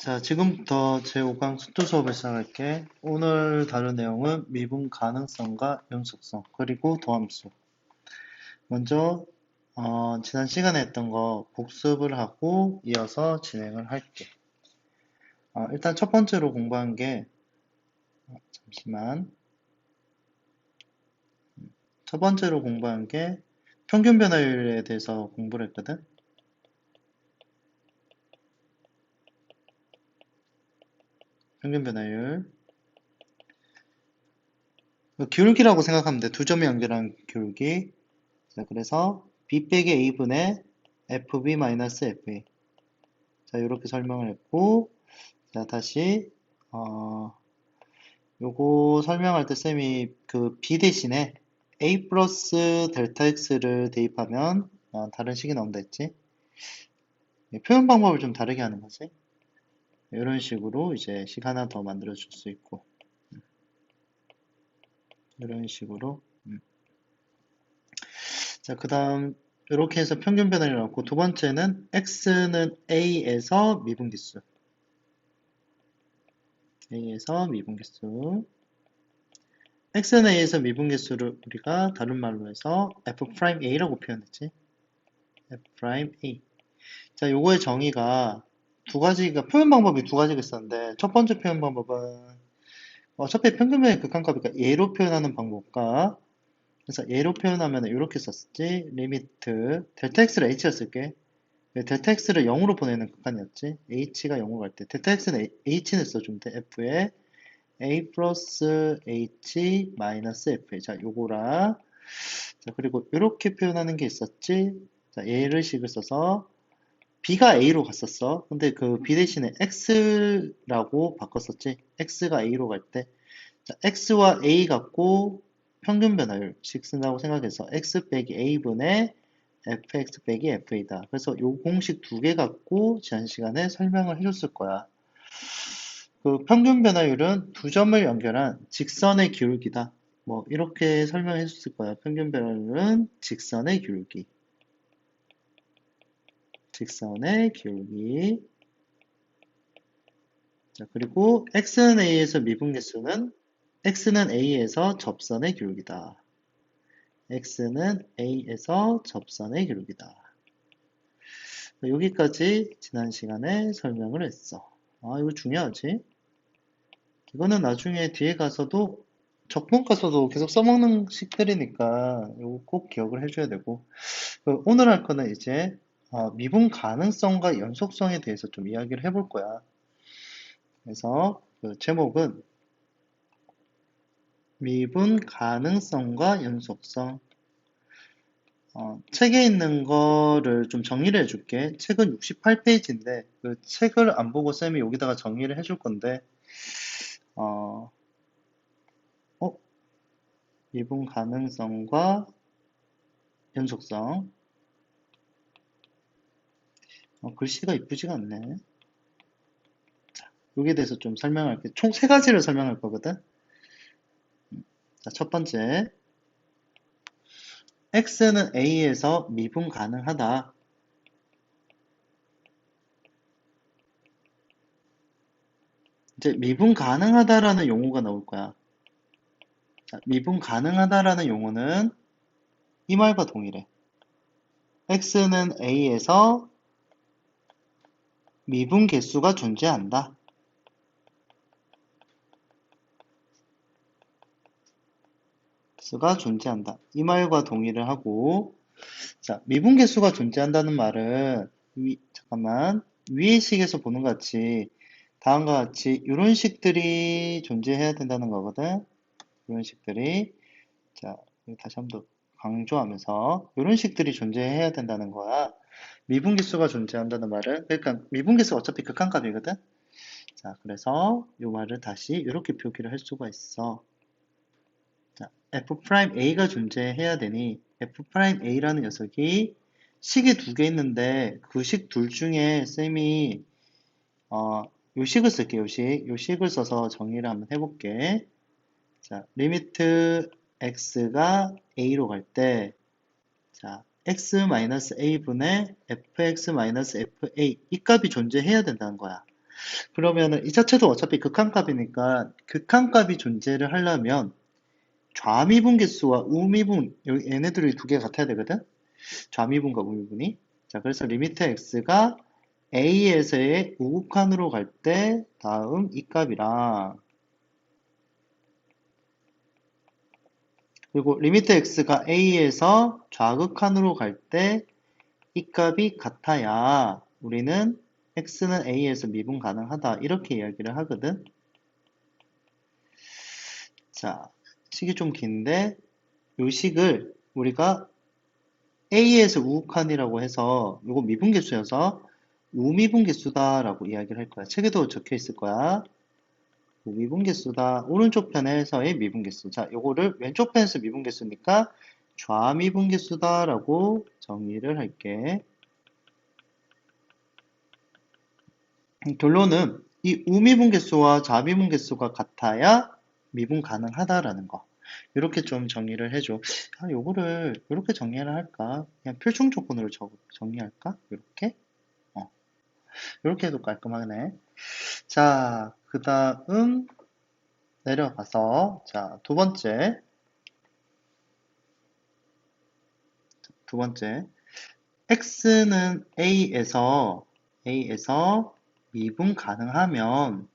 자, 지금부터 제5강 수투 수업을 시작할게. 오늘 다룰 내용은 미분 가능성과 연속성, 그리고 도함수. 먼저, 지난 시간에 했던 거 복습을 하고 이어서 진행을 할게. 일단 첫 번째로 공부한 게, 잠시만. 첫 번째로 공부한 게 평균 변화율에 대해서 공부를 했거든. 평균 변화율. 기울기라고 생각하면 돼. 두 점이 연결한 기울기. 자, 그래서 b 빼기 a분의 fb-fa. 자, 이렇게 설명을 했고, 자, 다시, 요거 설명할 때 쌤이 그 b 대신에 a 플러스 델타 x를 대입하면 다른 식이 나온다 했지. 표현 방법을 좀 다르게 하는 거지. 이런 식으로 이제 식 하나 더 만들어 줄 수 있고, 이런 식으로. 자, 그 다음, 이렇게 해서 평균 변화를 나왔고, 두 번째는 x는 a에서 미분기수. a에서 미분기수. x는 a에서 미분계수를 우리가 다른 말로 해서 f'a라고 표현했지. f'a. 자, 요거의 정의가 두 가지가, 표현 방법이 두 가지가 있었는데, 첫 번째 표현 방법은 어차피 평균변의 극한값이니까 얘로 표현하는 방법과, 그래서 얘로 표현하면 이렇게 썼지. 리미트, 델타 x를 h라 쓸게. 델타 x를 0으로 보내는 극한이었지. h가 0으로 갈 때. 델타 x는 h는 써주면 돼. f에 a 플러스 h 마이너스 f. 자, 요거라. 자, 그리고 이렇게 표현하는 게 있었지. 자, 얘를 식을 써서 b가 a로 갔었어. 근데 그 b 대신에 x라고 바꿨었지. x가 a로 갈 때. 자, x와 a 갖고 평균 변화율식 쓴다고 생각해서 x 빼기 a분의 fx 빼기 fa다. 그래서 요 공식 두 개 갖고 지난 시간에 설명을 해줬을 거야. 그 평균 변화율은 두 점을 연결한 직선의 기울기다. 뭐 이렇게 설명해 줬을 거야. 평균 변화율은 직선의 기울기. 직선의 기울기. 자, 그리고 x는 a에서 미분계수는 x는 a에서 접선의 기울기다. x는 a에서 접선의 기울기다. 여기까지 지난 시간에 설명을 했어. 이거 중요하지? 이거는 나중에 뒤에 가서도 적분 가서도 계속 써먹는 식들이니까 이거 꼭 기억을 해줘야 되고, 오늘 할 거는 이제 미분 가능성과 연속성에 대해서 좀 이야기를 해볼 거야. 그래서 그 제목은 미분 가능성과 연속성. 책에 있는 거를 좀 정리를 해줄게. 책은 68페이지인데 그 책을 안 보고 쌤이 여기다가 정리를 해줄 건데, 어, 어? 미분 가능성과 연속성. 글씨가 이쁘지가 않네. 여기에 대해서 좀 설명할게. 총 세 가지를 설명할 거거든. 자, 첫 번째. x는 a에서 미분 가능하다. 이제 미분 가능하다라는 용어가 나올 거야. 자, 미분 가능하다라는 용어는 이 말과 동일해. x는 a에서 미분 개수가 존재한다. 개수가 존재한다. 이 말과 동의를 하고, 자, 미분 개수가 존재한다는 말은 잠깐만, 위의 식에서 보는 것 같이 다음과 같이 이런 식들이 존재해야 된다는 거거든. 이런 식들이. 자, 다시 한번 더 강조하면서 이런 식들이 존재해야 된다는 거야. 미분계수가 존재한다는 말은, 그러니까 미분계수가 어차피 극한값이거든. 자, 그래서 이 말을 다시 이렇게 표기를 할 수가 있어. 자, f'a가 존재해야 되니 f'a라는 녀석이 식이 두 개 있는데 그 식 둘 중에 쌤이 요 식을 쓸게요. 요 식을 써서 정리를 한번 해볼게. 자, 리미트 x가 a로 갈 때, 자, x-a분의 fx-fa 이 값이 존재해야 된다는 거야. 그러면은 이 자체도 어차피 극한값이니까 극한값이 존재를 하려면 좌미분계수와 우미분 얘네들이 두 개 같아야 되거든. 좌미분과 우미분이. 자, 그래서 리미트 x가 a에서의 우극한으로 갈 때 다음 이 값이랑 그리고 리미트 x가 a에서 좌극한으로 갈 때 이 값이 같아야 우리는 x는 a에서 미분 가능하다 이렇게 이야기를 하거든. 자, 식이 좀 긴데 이 식을 우리가 a에서 우극한이라고 해서 이거 미분계수여서 우미분계수다라고 이야기를 할 거야. 책에도 적혀 있을 거야. 미분계수다. 오른쪽 편에서의 미분계수. 자, 요거를 왼쪽 편에서 미분계수니까 좌미분계수다라고 정의를 할게. 결론은 이 우미분계수와 좌미분계수가 같아야 미분 가능하다라는 거. 이렇게 좀 정의를 해줘. 아, 요거를 이렇게 정리를 할까? 그냥 필충 조건으로 정리할까? 이렇게? 이렇게 해도 깔끔하네. 자, 그 다음 내려가서 자, 두 번째 x는 a에서 미분 가능하면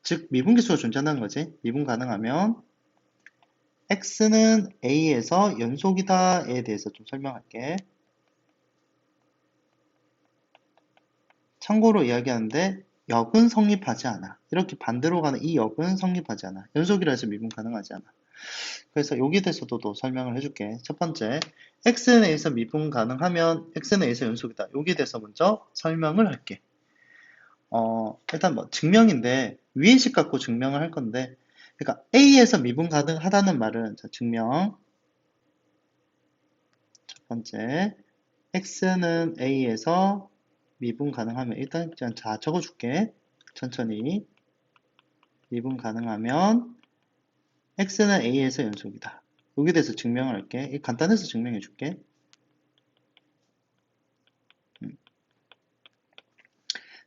즉 미분계수가 존재한다는 거지. 미분 가능하면 x는 a에서 연속이다에 대해서 좀 설명할게. 참고로 이야기하는데 역은 성립하지 않아. 이렇게 반대로 가는 이 역은 성립하지 않아. 연속이라 해서 미분 가능하지 않아. 그래서 여기에 대해서도 또 설명을 해줄게. 첫 번째, x는 a에서 미분 가능하면 x는 a에서 연속이다. 여기에 대해서 먼저 설명을 할게. 일단 뭐 증명인데 위의식 갖고 증명을 할 건데 그러니까 a에서 미분 가능하다는 말은 자, 증명 첫 번째 x는 a에서 미분 가능하면 일단 그냥 다 적어줄게. 천천히 미분 가능하면 x는 a에서 연속이다. 여기에 대해서 증명을 할게. 간단해서 증명해 줄게.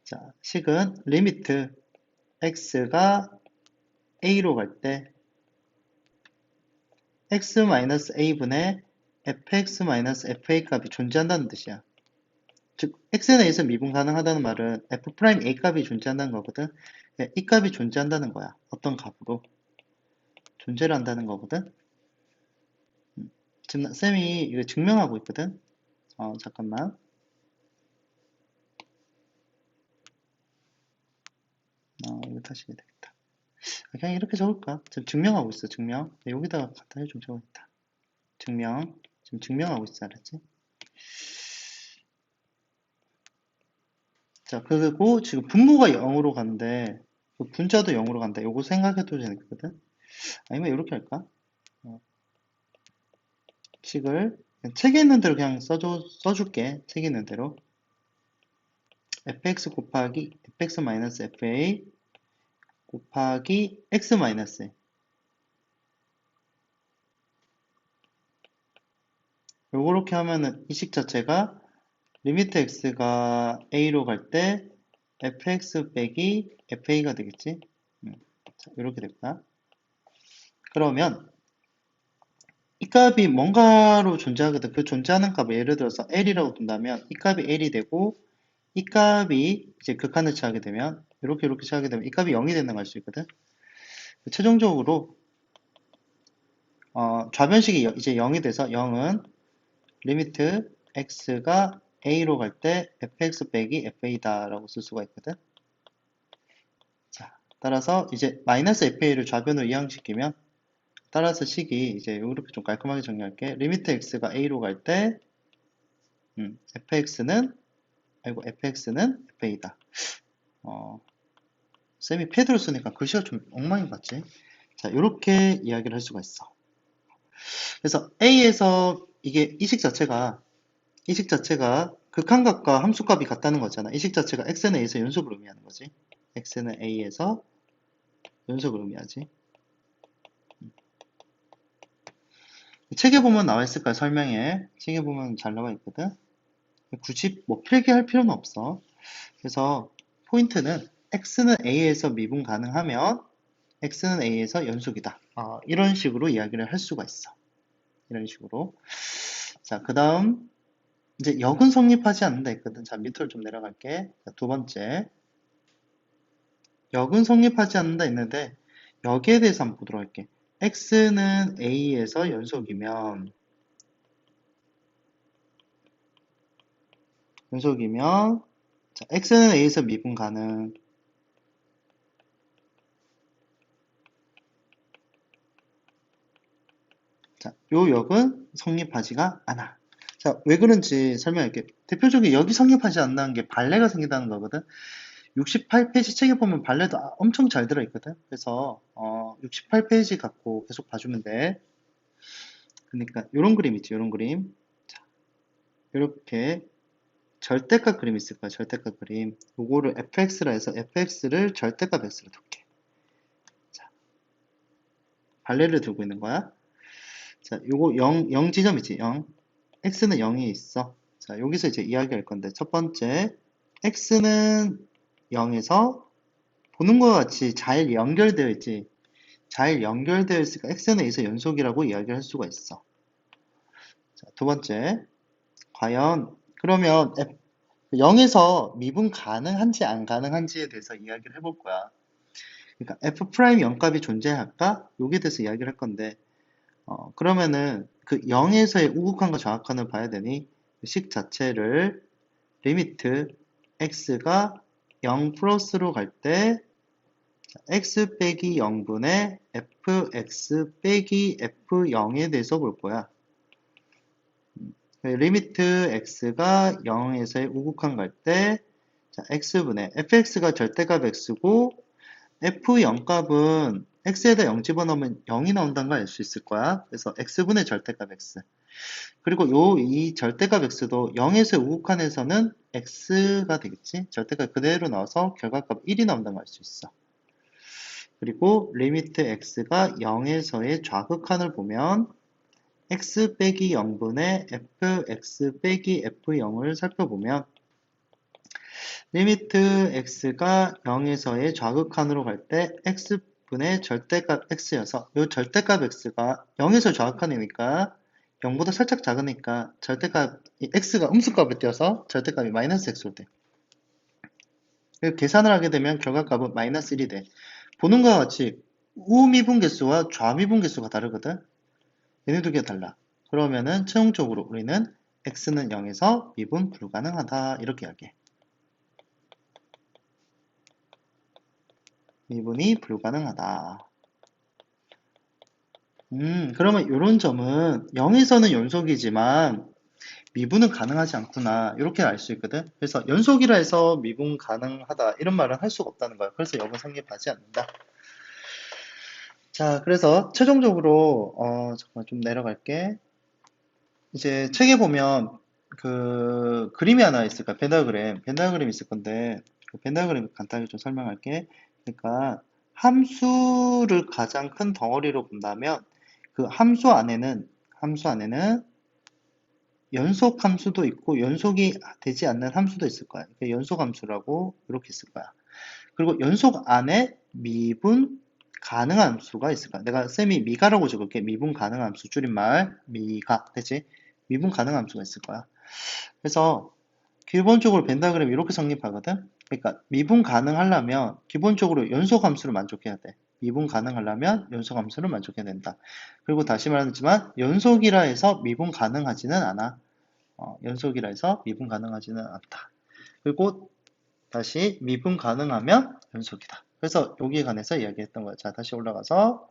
자, 식은 리미트 x가 a로 갈 때 x-a분의 fx-fa 값이 존재한다는 뜻이야. 즉 x는 a에서 미분 가능하다는 말은 f'a 값이 존재한다는 거거든. 이 값이 존재한다는 거야. 어떤 값으로 존재를 한다는 거거든. 지금 쌤이 이거 증명하고 있거든. 잠깐만. 이거 다시 해야 되겠다. 그냥 이렇게 적을까? 지금 증명하고 있어, 증명. 여기다가 간단히 좀 적어야겠다. 증명. 지금 증명하고 있어, 알았지? 자, 그리고 지금 분모가 0으로 가는데, 분자도 0으로 간다. 요거 생각해도 되거든? 아니면 이렇게 할까? 식을 그냥 책에 있는 대로 그냥 써줄게. 책에 있는 대로. fx 곱하기 fx-fa 곱하기 x-a. 요렇게 하면은 이 식 자체가 리미트 x가 a로 갈 때 fx 빼기 fa가 되겠지? 자, 이렇게 될 거야. 그러면 이 값이 뭔가로 존재하거든. 그 존재하는 값을 예를 들어서 L이라고 둔다면 이 값이 L이 되고 이 값이 이제 극한을 취하게 되면 이렇게 취하게 되면 이 값이 0이 된다고 할 수 있거든. 최종적으로 좌변식이 이제 0이 돼서 0은 리미트 x가 a로 갈 때 fx 빼기 fa다라고 쓸 수가 있거든. 자, 따라서 이제 마이너스 fa를 좌변으로 이항시키면 따라서 식이 이제 이렇게 좀 깔끔하게 정리할게. 리미트 x가 a로 갈 때 fx는 fa다. 쌤이 패드로 쓰니까 글씨가 좀 엉망인 것 같지? 자, 이렇게 이야기를 할 수가 있어. 그래서 a에서 이게 이 식 자체가 극한값과 함수값이 같다는 거잖아. 이 식 자체가 x는 a에서 연속을 의미하는 거지. x는 a에서 연속을 의미하지. 책에 보면 나와 있을 거야, 설명에. 책에 보면 잘 나와 있거든. 굳이 뭐 필기할 필요는 없어. 그래서 포인트는 x는 a에서 미분 가능하면 x는 a에서 연속이다. 이런 식으로 이야기를 할 수가 있어. 이런 식으로. 자, 그 다음 이제 역은 성립하지 않는다 했거든. 자, 밑으로 좀 내려갈게. 자, 두 번째. 역은 성립하지 않는다 했는데 여기에 대해서 한번 보도록 할게. x는 a에서 연속이면 자, x는 a에서 미분 가능. 자, 요 역은 성립하지가 않아. 자, 왜 그런지 설명할게. 대표적인 역이 성립하지 않는다는 게 발레가 생긴다는 거거든. 68페이지 책에 보면 발레도 엄청 잘 들어있거든. 그래서 68페이지 갖고 계속 봐주면 돼. 그러니까 요런 그림 있지, 요런 그림. 자, 요렇게 절대값 그림 있을 거야, 절대값 그림. 요거를 fx라 해서 fx를 절대값 x로 둘게. 자, 발레를 두고 있는 거야. 자, 요거 0 지점이지, 0. x는 0이 있어. 자, 여기서 이제 이야기할 건데, 첫 번째, x는 0에서 보는 것과 같이 잘 연결되어 있지. 잘 연결되어 있으니까 x는 a에서 연속이라고 이야기를 할 수가 있어. 자, 두 번째, 과연 그러면 0에서 미분 가능한지 안 가능한지에 대해서 이야기를 해볼 거야. 그러니까 f' 0값이 존재할까? 여기에 대해서 이야기를 할 건데, 그러면은 그 0에서의 우극한과 정확한을 봐야 되니 식 자체를 리미트 x가 0 플러스로 갈 때 x 빼기 0분의 fx 빼기 f0에 대해서 볼 거야. 리미트 x가 0에서의 우극한 갈 때 x분의 fx가 절대값 x고 f0 값은 x에다 0 집어넣으면 0이 나온다는 걸 알 수 있을 거야. 그래서 x분의 절대값 x. 그리고 이 절대값 x도 0에서 우극한에서는 x가 되겠지. 절대값 그대로 나와서 결과값 1이 나온다는 걸 알 수 있어. 그리고 리미트 x가 0에서의 좌극한을 보면 x 빼기 0분의 fx 빼기 f0을 살펴보면 리미트 x가 0에서의 좌극한으로 갈 때 x분의 절대값 x여서 이 절대값 x가 0에서 좌극한이니까 0보다 살짝 작으니까 절대값 x가 음수값을 띄어서 절대값이 마이너스 x로 돼. 계산을 하게 되면 결과값은 마이너스 1이 돼. 보는 것과 같이 우미분계수와 좌미분계수가 다르거든. 얘네 두 개가 달라. 그러면은 최종적으로 우리는 x는 0에서 미분 불가능하다 이렇게 이야기해. 미분이 불가능하다. 그러면 이런 점은 0에서는 연속이지만 미분은 가능하지 않구나 이렇게 알 수 있거든. 그래서 연속이라 해서 미분 가능하다 이런 말은 할 수가 없다는 거야. 그래서 역은 성립하지 않는다. 자, 그래서 최종적으로 잠깐 좀 내려갈게. 이제 책에 보면 그 그림이 하나 있을 거야. 벤다그램 있을 건데 그 벤다그램 간단하게 좀 설명할게. 그러니까 함수를 가장 큰 덩어리로 본다면 그 함수 안에는 연속 함수도 있고 연속이 되지 않는 함수도 있을 거야. 그러니까 연속 함수라고 이렇게 있을 거야. 그리고 연속 안에 미분 가능한 함수가 있을 거야. 내가 쌤이 미가라고 적을게. 미분 가능한 함수 줄임말 미가 되지? 미분 가능한 함수가 있을 거야. 그래서 기본적으로 벤다그램 이렇게 성립하거든. 그러니까 미분 가능하려면 기본적으로 연속 함수를 만족해야 돼. 미분 가능하려면 연속 함수를 만족해야 된다. 그리고 다시 말하지만 연속이라 해서 미분 가능하지는 않아. 연속이라 해서 미분 가능하지는 않다. 그리고 다시 미분 가능하면 연속이다. 그래서 여기에 관해서 이야기했던 거야. 자, 다시 올라가서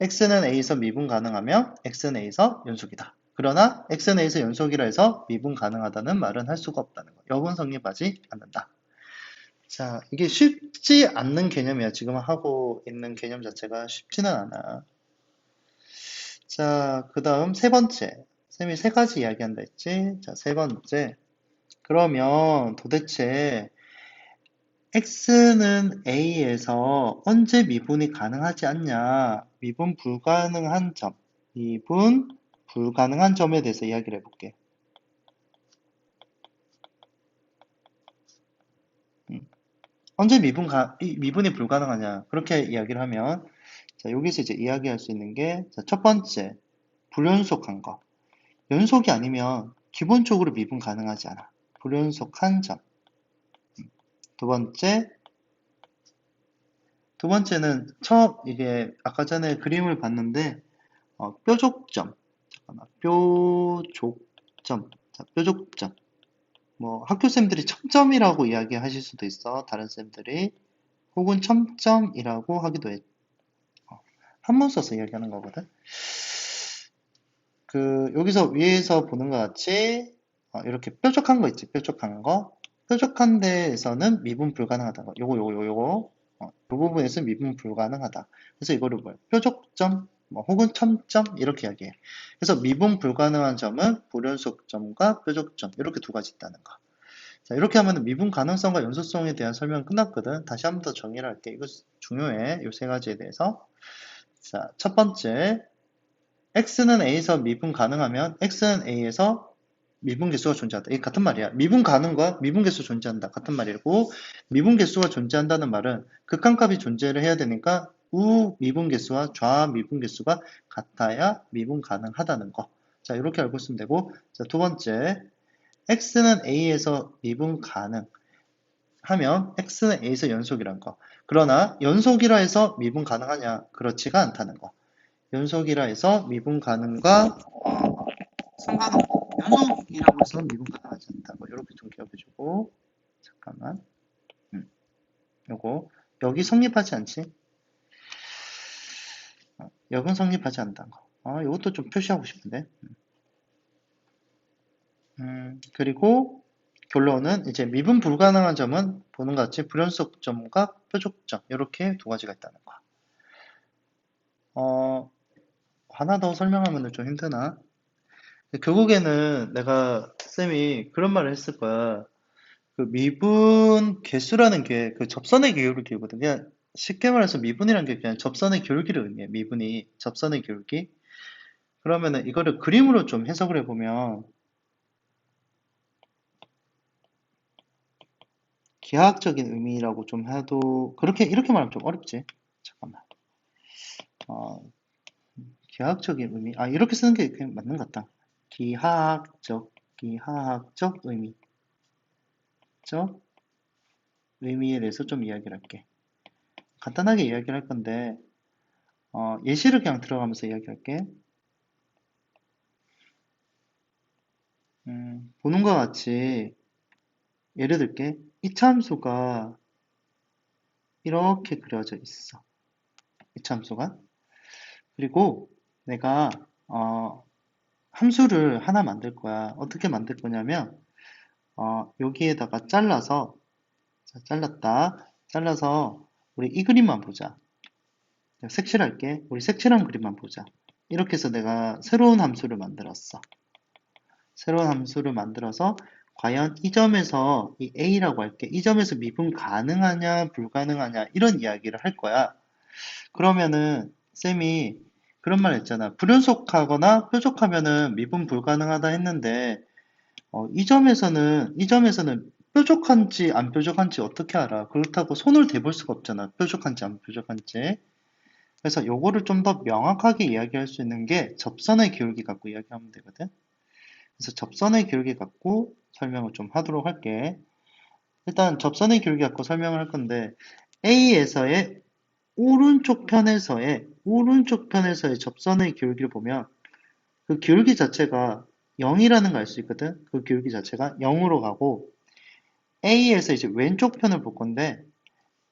x는 a에서 미분 가능하면 x는 a에서 연속이다. 그러나 x는 a에서 연속이라 해서 미분 가능하다는 말은 할 수가 없다는 거. 역은 성립하지 않는다. 자, 이게 쉽지 않는 개념이야. 지금 하고 있는 개념 자체가 쉽지는 않아. 자, 그 다음 세 번째. 쌤이 세 가지 이야기한다 했지? 자, 세 번째. 그러면 도대체 x는 a에서 언제 미분이 가능하지 않냐? 미분 불가능한 점에 대해서 이야기를 해볼게. 언제 미분이 불가능하냐? 그렇게 이야기를 하면, 자, 여기서 이제 이야기할 수 있는 게, 자, 첫 번째, 불연속한 거. 연속이 아니면 기본적으로 미분 가능하지 않아. 불연속한 점. 두 번째, 두 번째는 이게 아까 전에 그림을 봤는데, 뾰족점. 잠깐만, 뾰족점. 자, 뾰족점. 뭐 학교 쌤들이 첨점이라고 이야기하실 수도 있어. 다른 쌤들이. 혹은 첨점이라고 하기도 해. 한문 써서 이야기하는 거거든. 여기서 위에서 보는 것 같이, 이렇게 뾰족한 거 있지, 뾰족한 거. 뾰족한 데에서는 미분 불가능하다. 요거. 이 부분에서 미분 불가능하다. 그래서 이거를 뭐야? 뾰족점, 뭐, 혹은 첨점, 이렇게 이야기해. 그래서 미분 불가능한 점은 불연속점과 뾰족점, 이렇게 두 가지 있다는 거. 자, 이렇게 하면 미분 가능성과 연소성에 대한 설명 끝났거든. 다시 한 번 더 정리를 할게. 이거 중요해. 이 세 가지에 대해서. 자, 첫 번째, x는 a에서 미분 가능하면 x는 a에서 미분 개수가 존재한다. 이게 같은 말이야. 미분 가능과 미분 개수 존재한다. 같은 말이고, 미분 개수가 존재한다는 말은 극한값이 존재를 해야 되니까 우 미분 개수와 좌 미분 개수가 같아야 미분 가능하다는 거. 자, 이렇게 알고 있으면 되고, 자, 두 번째, x는 a에서 미분 가능. 하면 x는 a에서 연속이란 거. 그러나 연속이라 해서 미분 가능하냐? 그렇지가 않다는 거. 연속이라 해서 미분 가능과 상관없고 연속이라고 해서 미분 가능하지 않다고. 이렇게 좀 기억해주고 잠깐만. 요거 여기 성립하지 않지? 여긴 성립하지 않다는 거. 이것도 좀 표시하고 싶은데. 그리고 결론은 이제 미분 불가능한 점은 보는 것 같이 불연속점과 뾰족점 이렇게 두 가지가 있다는 거. 하나 더 설명하면 좀 힘드나? 결국에는 내가 쌤이 그런 말을 했을 거야. 그 미분 개수라는 게 그 접선의 기울기거든. 그냥 쉽게 말해서 미분이라는 게 그냥 접선의 기울기를 의미해. 미분이 접선의 기울기. 그러면은 이거를 그림으로 좀 해석을 해보면 기하학적인 의미라고 좀 해도 그렇게 이렇게 말하면 좀 어렵지. 잠깐만. 어, 기하학적인 의미. 이렇게 쓰는 게 그냥 맞는 것 같다. 기하학적 의미. 적 의미에 대해서 좀 이야기를 할게. 간단하게 이야기를 할 건데, 예시를 그냥 들어가면서 이야기할게. 보는 것 같이, 예를 들게, 이차함수가 이렇게 그려져 있어. 이차함수가. 그리고 내가, 함수를 하나 만들 거야. 어떻게 만들 거냐면, 여기에다가 잘라서, 자, 잘랐다. 잘라서, 우리 이 그림만 보자. 색칠할게. 우리 색칠한 그림만 보자. 이렇게 해서 내가 새로운 함수를 만들었어. 새로운 함수를 만들어서 과연 이 점에서 이 a라고 할게. 이 점에서 미분 가능하냐 불가능하냐 이런 이야기를 할 거야. 그러면은 쌤이 그런 말 했잖아. 불연속하거나 뾰족하면은 미분 불가능하다 했는데 이 점에서는 뾰족한지 안 뾰족한지 어떻게 알아? 그렇다고 손을 대볼 수가 없잖아. 뾰족한지 안 뾰족한지. 그래서 요거를 좀 더 명확하게 이야기할 수 있는 게 접선의 기울기 갖고 이야기하면 되거든. 그래서 접선의 기울기 갖고 설명을 좀 하도록 할게. 일단 접선의 기울기 갖고 설명을 할 건데 A에서의 오른쪽 편에서의 접선의 기울기를 보면 그 기울기 자체가 0이라는 걸 알 수 있거든. 그 기울기 자체가 0으로 가고 A에서 이제 왼쪽 편을 볼 건데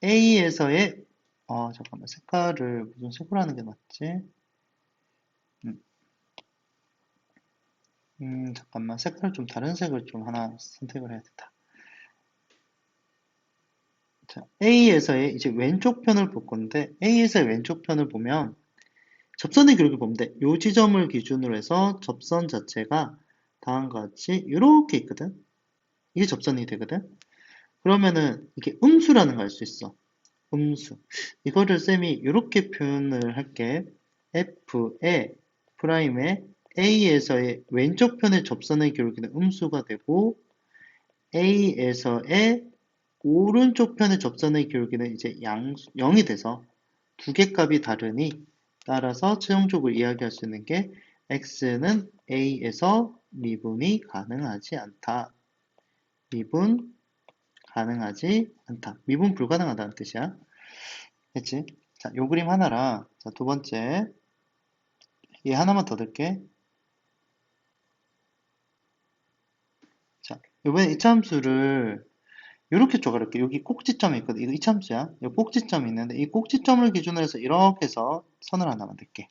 A에서의 잠깐만 색깔을 무슨 색으로 하는 게 맞지? 음, 잠깐만 색깔 좀 다른 색을 좀 하나 선택을 해야겠다. 자, A에서의 이제 왼쪽 편을 볼 건데 A에서의 왼쪽 편을 보면 접선의 기울기를 보면 돼. 요 지점을 기준으로 해서 접선 자체가 다음과 같이 이렇게 있거든. 이게 접선이 되거든. 그러면은 이게 음수라는 걸 알 수 있어. 음수. 이거를 쌤이 이렇게 표현을 할게. F의 프라임의 A에서의 왼쪽 편의 접선의 기울기는 음수가 되고 A에서의 오른쪽 편의 접선의 기울기는 이제 0이 돼서 두 개 값이 다르니 따라서 최종적으로 이야기할 수 있는 게 x는 a에서 미분이 가능하지 않다. 미분 가능하지 않다. 미분 불가능하다는 뜻이야. 됐지? 자, 요 그림 하나랑 자, 두 번째 얘 하나만 더 넣을게. 자, 이번에 이차함수를 이렇게 쪼가릴게. 여기 꼭지점이 있거든. 이거 이차함수야. 여기 꼭지점이 있는데 이 꼭지점을 기준으로 해서 이렇게 해서 선을 하나 만들게.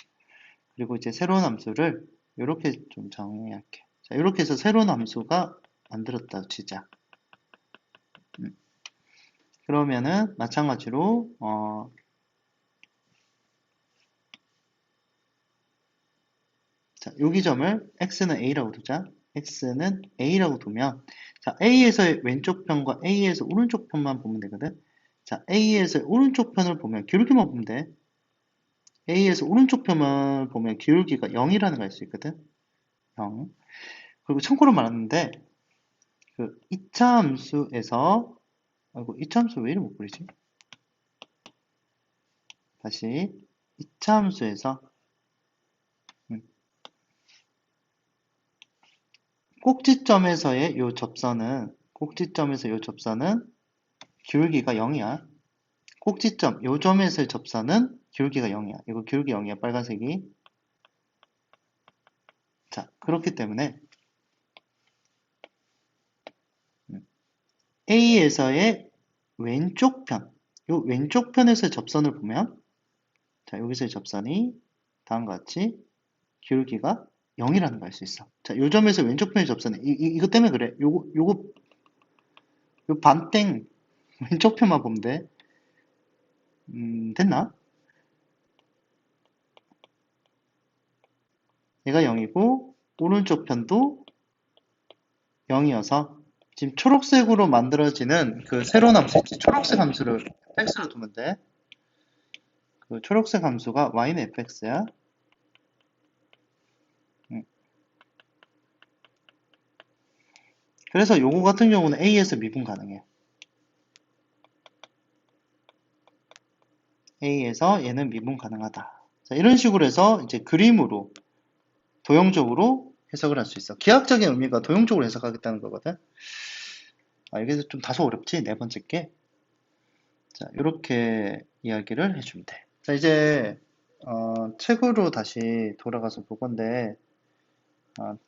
그리고 이제 새로운 함수를 이렇게 좀 정의할게. 자, 이렇게 해서 새로운 함수가 만들었다 치자. 그러면은 마찬가지로 자, 여기 점을 x는 a라고 두자. x는 a라고 두면 자, a에서의 왼쪽 편과 a에서 오른쪽 편만 보면 되거든. 자, a에서 오른쪽 편을 보면 기울기만 보면 돼. a에서 오른쪽 편만 보면 기울기가 0이라는 걸 알 수 있거든. 0. 그리고 참고로 말하는데 그 이차함수에서 아이고 이차함수 왜 이름 못 그리지? 다시 이차함수에서 꼭지점에서의 요 접선은 꼭지점에서 요 접선은 기울기가 0이야. 꼭지점 요 점에서의 접선은 기울기가 0이야. 이거 기울기 0이야. 빨간색이. 자, 그렇기 때문에 A에서의 왼쪽 편, 요 왼쪽 편에서의 접선을 보면 자, 여기서의 접선이 다음과 같이 기울기가 0이라는 걸 알 수 있어. 자, 요 점에서 왼쪽 편의 접선이 이것 때문에 그래. 요 반땡 왼쪽 편만 보면 돼. 됐나? 얘가 0이고 오른쪽 편도 0이어서 지금 초록색으로 만들어지는 그 새로운 함수 있지? 초록색 함수를 fx로 두면 돼. 그 초록색 함수가 y는 fx야. 그래서 요거 같은 경우는 a에서 미분 가능해. a에서 얘는 미분 가능하다. 자, 이런 식으로 해서 이제 그림으로 도형적으로 해석을 할 수 있어. 기하학적인 의미가 도형적으로 해석하겠다는 거거든. 아, 이게 좀 다소 어렵지? 네 번째 게. 자, 이렇게 이야기를 해주면 돼. 자, 이제 책으로 다시 돌아가서 볼 건데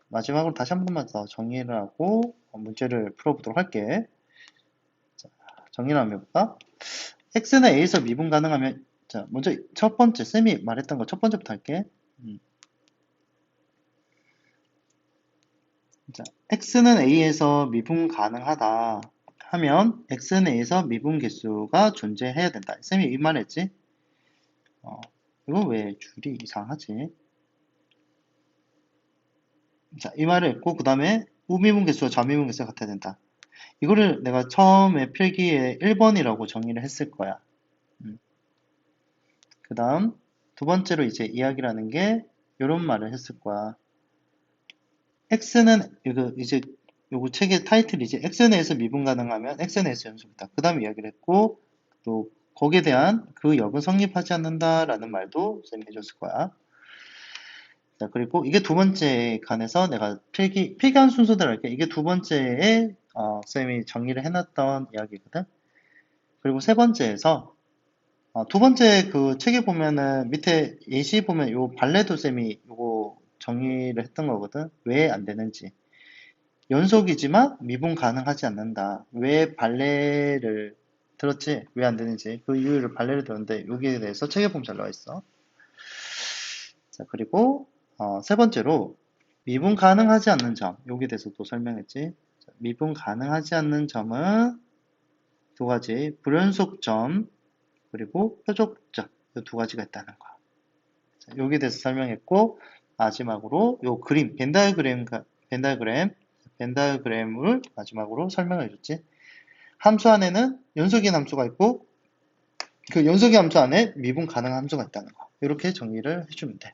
마지막으로 다시 한 번만 더 정리를 하고 문제를 풀어보도록 할게. 자, 정리를 한번 해볼까? x는 a에서 미분 가능하면 자, 먼저 첫 번째 쌤이 말했던 거 첫 번째부터 할게. 자, x는 a에서 미분 가능하다 하면 x는 a에서 미분 개수가 존재해야 된다. 쌤이 이 말했지? 이거 왜 줄이 이상하지? 자, 이 말을 했고 그 다음에 우미분 개수와 좌미분 개수가 같아야 된다. 이거를 내가 처음에 필기에 1번이라고 정의를 했을 거야. 그 다음 두 번째로 이제 이야기를 하는 게 이런 말을 했을 거야. x는 이거 이제 요거 책의 타이틀이지. xn에서 미분 가능하면 xn에서 연속이다. 그 다음 이야기를 했고 또 거기에 대한 그 역은 성립하지 않는다라는 말도 쌤이 해줬을 거야. 자, 그리고 이게 두 번째에 관해서 내가 필기한 순서대로 할게. 이게 두 번째에 쌤이 정리를 해놨던 이야기거든. 그리고 세 번째에서 두 번째 그 책에 보면은 밑에 예시 보면 요 발레도 쌤이 요거 정리를 했던 거거든. 왜 안 되는지. 연속이지만 미분 가능하지 않는다. 왜 발레를 들었지? 왜 안 되는지. 그 이유를 발레를 들었는데 여기에 대해서 책에 보면 잘 나와 있어. 자, 그리고 세 번째로 미분 가능하지 않는 점. 여기에 대해서 또 설명했지. 자, 미분 가능하지 않는 점은 두 가지. 불연속점 그리고 표적점. 이 두 가지가 있다는 거. 자, 여기에 대해서 설명했고 마지막으로 요 그림, 벤다이그램을 마지막으로 설명해 줬지. 함수 안에는 연속인 함수가 있고 그 연속인 함수 안에 미분 가능한 함수가 있다는 거. 이렇게 정리를 해주면 돼.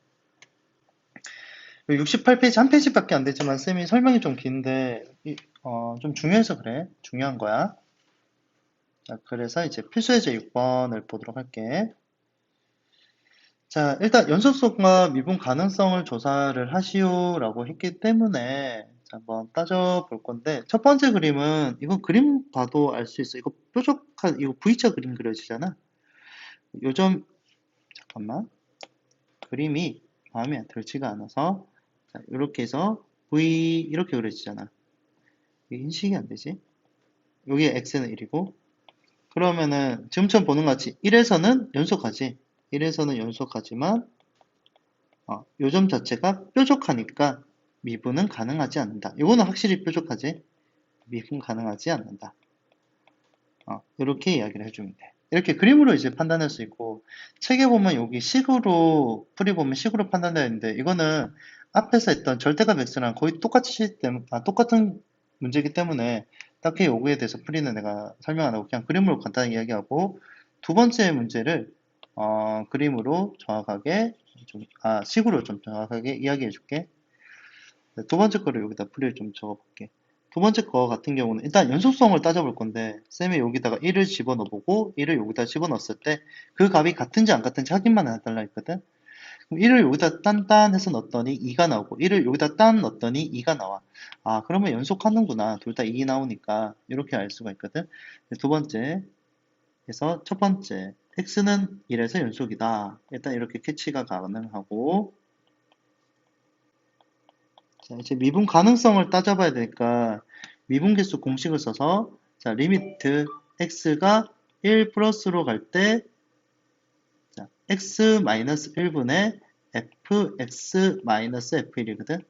68페이지 한 페이지밖에 안 되지만 쌤이 설명이 좀 긴데 좀 중요해서 그래. 중요한 거야. 자, 그래서 이제 필수예제 6번을 보도록 할게. 자, 일단 연속성과 미분 가능성을 조사를 하시오라고 했기 때문에 자, 한번 따져볼 건데 첫 번째 그림은 이건 그림 봐도 알 수 있어. 이거 뾰족한 이거 V자 그림 그려지잖아. 요즘 잠깐만 그림이 마음에 들지가 않아서 자, 이렇게 해서 V 이렇게 그려지잖아. 이게 인식이 안 되지? 여기에 X는 1이고 그러면은 지금처럼 보는 것 같이 1에서는 연속하지. 1에서는 연속하지만 요점 자체가 뾰족하니까 미분은 가능하지 않는다. 이거는 확실히 뾰족하지. 미분 가능하지 않는다. 이렇게 이야기를 해주면 돼. 이렇게 그림으로 이제 판단할 수 있고 책에 보면 여기 식으로 풀이 보면 식으로 판단되어 있는데 이거는 앞에서 했던 절대값 x랑 거의 똑같은 문제이기 때문에 딱히 요거에 대해서 풀이는 내가 설명 안 하고 그냥 그림으로 간단하게 이야기하고 두 번째 문제를 그림으로 정확하게 식으로 좀 정확하게 이야기해 줄게. 두 번째 거를 여기다 풀이를 좀 적어볼게. 두 번째 거 같은 경우는 일단 연속성을 따져볼 건데 쌤이 여기다가 1을 집어넣어보고 1을 여기다 집어넣었을 때 그 값이 같은지 안 같은지 확인만 해달라 했거든. 그럼 1을 여기다 딴딴 해서 넣었더니 2가 나오고 1을 여기다 딴 넣었더니 2가 나와. 그러면 연속하는구나. 둘 다 2이 나오니까 이렇게 알 수가 있거든. 두 번째 그래서 첫 번째 x는 1에서 연속이다. 일단 이렇게 캐치가 가능하고 자, 이제 미분 가능성을 따져봐야 되니까 미분계수 공식을 써서 자, 리미트 x가 1 플러스로 갈 때 x 마이너스 1분의 fx 마이너스 f1이거든.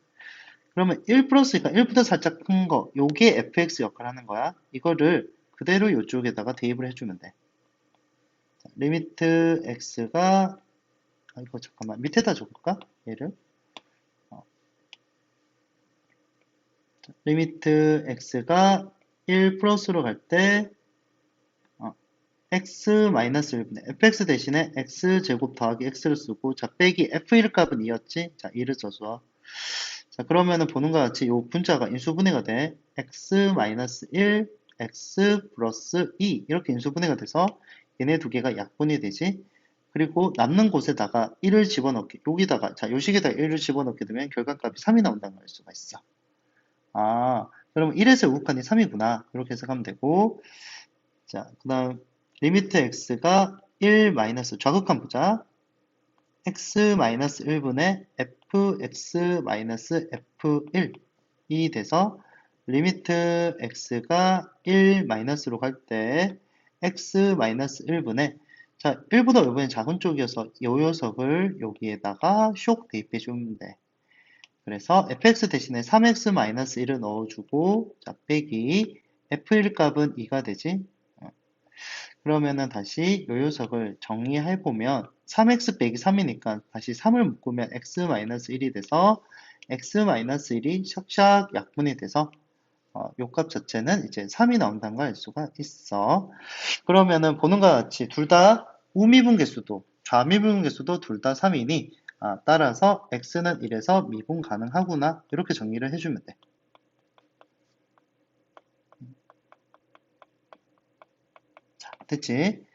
그러면 1 플러스니까 1보다 살짝 큰 거, 요게 fx 역할을 하는 거야. 이거를 그대로 이쪽에다가 대입을 해주면 돼. 자, 리미트 x가 이거 잠깐만 밑에다 적을까? 얘를 리미트 x가 1 플러스로 갈 때 x 마이너스 1분의 fx 대신에 x제곱 더하기 x를 쓰고 자 빼기 f1 값은 2였지? 자 2를 써줘. 자 그러면은 보는 것 같이 요 분자가 인수분해가 돼. x 마이너스 1 x 플러스 2 이렇게 인수분해가 돼서 얘네 두 개가 약분이 되지. 그리고 남는 곳에다가 1을 집어넣게 여기다가 자 요식에다가 1을 집어넣게 되면 결과값이 3이 나온다는 걸 알 수가 있어. 그러면 1에서 우극한이 3이구나. 이렇게 해석하면 되고 자, 그 다음 리미트 x가 1 마이너스 좌극한 보자. x 마이너스 1분의 fx 마이너스 f1이 돼서 리미트 x가 1 마이너스로 갈 때 x 마이너스 1분의 자 1보다 이번엔 작은 쪽이어서 이 녀석을 여기에다가 쇽 대입해 주면 돼. 그래서 fx 대신에 3x 마이너스 1을 넣어주고 자 빼기 f1 값은 2가 되지. 그러면은 다시 요 녀석을 정리해보면 3x 빼기 3이니까 다시 3을 묶으면 x-1이 돼서 x-1이 샥샥 약분이 돼서 요 값 자체는 이제 3이 나온다는 걸 알 수가 있어. 그러면은 보는 것 같이 둘 다 우미분 개수도 좌미분 개수도 둘 다 3이니 따라서 x는 1에서 미분 가능하구나 이렇게 정리를 해주면 돼. 자, 됐지?